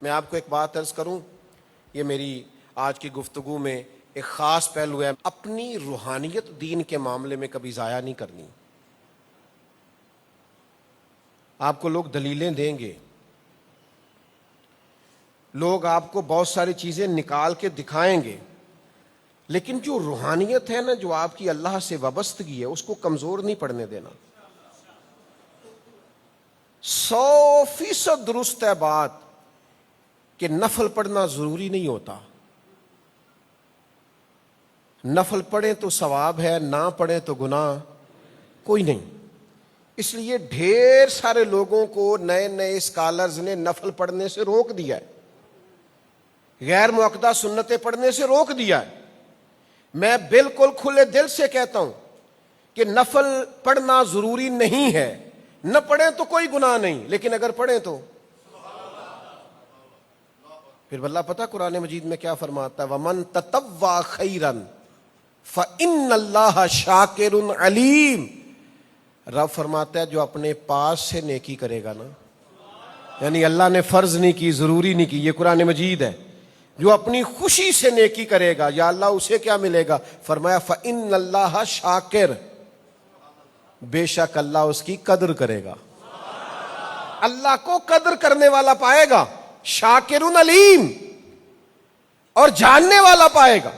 میں آپ کو ایک بات عرض کروں، یہ میری آج کی گفتگو میں ایک خاص پہلو ہے، اپنی روحانیت دین کے معاملے میں کبھی ضائع نہیں کرنی۔ آپ کو لوگ دلیلیں دیں گے، لوگ آپ کو بہت ساری چیزیں نکال کے دکھائیں گے، لیکن جو روحانیت ہے نا، جو آپ کی اللہ سے وابستگی ہے، اس کو کمزور نہیں پڑنے دینا۔ 100% درست ہے بات کہ نفل پڑھنا ضروری نہیں ہوتا، نفل پڑھیں تو ثواب ہے، نہ پڑھیں تو گناہ کوئی نہیں۔ اس لیے ڈھیر سارے لوگوں کو نئے نئے اسکالرز نے نفل پڑھنے سے روک دیا ہے، غیر مؤکدہ سنتیں پڑھنے سے روک دیا ہے۔ میں بالکل کھلے دل سے کہتا ہوں کہ نفل پڑھنا ضروری نہیں ہے، نہ پڑھیں تو کوئی گناہ نہیں، لیکن اگر پڑھیں تو پھر اللہ پتہ قرآن مجید میں کیا فرماتا ہے، وَمَن تَطَوَّعَ خَيْرًا فَإِنَّ اللَّهَ شَاكِرٌ عَلِيمٌ۔ رب فرماتا ہے جو اپنے پاس سے نیکی کرے گا نا، یعنی اللہ نے فرض نہیں کی، ضروری نہیں کی، یہ قرآن مجید ہے، جو اپنی خوشی سے نیکی کرے گا یا اللہ اسے کیا ملے گا، فرمایا فَإِنَّ اللَّهَ شَاكِرٌ، بے شک اللہ اس کی قدر کرے گا، اللہ کو قدر کرنے والا پائے گا، شاکرun علیم، اور جاننے والا پائے گا۔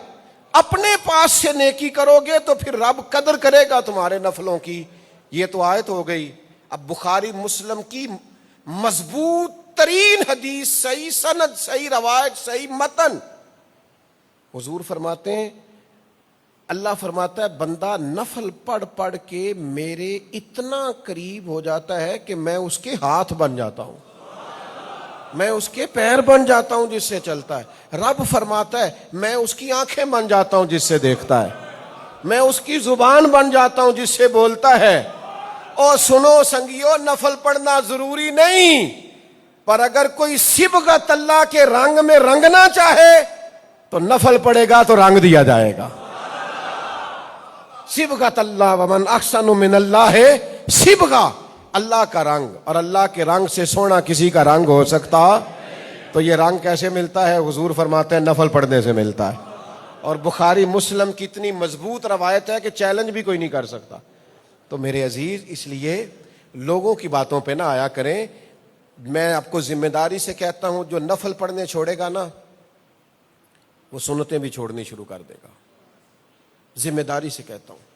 اپنے پاس سے نیکی کرو گے تو پھر رب قدر کرے گا تمہارے نفلوں کی۔ یہ تو آیت ہو گئی۔ اب بخاری مسلم کی مضبوط ترین حدیث، صحیح سند، صحیح روایت، صحیح متن، حضور فرماتے ہیں، اللہ فرماتا ہے بندہ نفل پڑھ پڑھ کے میرے اتنا قریب ہو جاتا ہے کہ میں اس کے ہاتھ بن جاتا ہوں، میں اس کے پیر بن جاتا ہوں جس سے چلتا ہے۔ رب فرماتا ہے میں اس کی آنکھیں بن جاتا ہوں جس سے دیکھتا ہے، میں اس کی زبان بن جاتا ہوں جس سے بولتا ہے۔ اور سنو سنگیو، نفل پڑھنا ضروری نہیں، پر اگر کوئی صبغت اللہ کے رنگ میں رنگنا چاہے تو نفل پڑھے گا تو رنگ دیا جائے گا۔ صبغت اللہ، ومن احسن من اللہ صبغہ، اللہ کا رنگ، اور اللہ کے رنگ سے سونا کسی کا رنگ ہو سکتا؟ تو یہ رنگ کیسے ملتا ہے؟ حضور فرماتے ہیں نفل پڑھنے سے ملتا ہے۔ اور بخاری مسلم کی اتنی مضبوط روایت ہے کہ چیلنج بھی کوئی نہیں کر سکتا۔ تو میرے عزیز، اس لیے لوگوں کی باتوں پہ نہ آیا کریں۔ میں آپ کو ذمہ داری سے کہتا ہوں، جو نفل پڑھنے چھوڑے گا نا، وہ سنتیں بھی چھوڑنی شروع کر دے گا۔ ذمہ داری سے کہتا ہوں،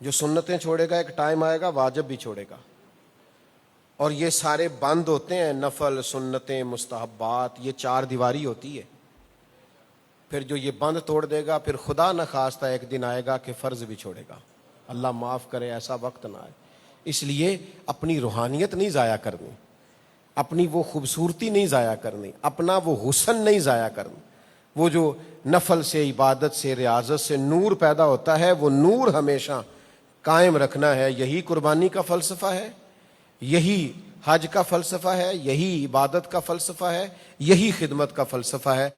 جو سنتیں چھوڑے گا ایک ٹائم آئے گا واجب بھی چھوڑے گا۔ اور یہ سارے بند ہوتے ہیں، نفل، سنتیں، مستحبات، یہ 4 دیواری ہوتی ہے۔ پھر جو یہ بند توڑ دے گا، پھر خدا نخواستہ ایک دن آئے گا کہ فرض بھی چھوڑے گا۔ اللہ معاف کرے ایسا وقت نہ آئے۔ اس لیے اپنی روحانیت نہیں ضائع کرنی، اپنی وہ خوبصورتی نہیں ضائع کرنی، اپنا وہ حسن نہیں ضائع کرنا۔ وہ جو نفل سے، عبادت سے، ریاضت سے نور پیدا ہوتا ہے، وہ نور ہمیشہ قائم رکھنا ہے۔ یہی قربانی کا فلسفہ ہے، یہی حج کا فلسفہ ہے، یہی عبادت کا فلسفہ ہے، یہی خدمت کا فلسفہ ہے۔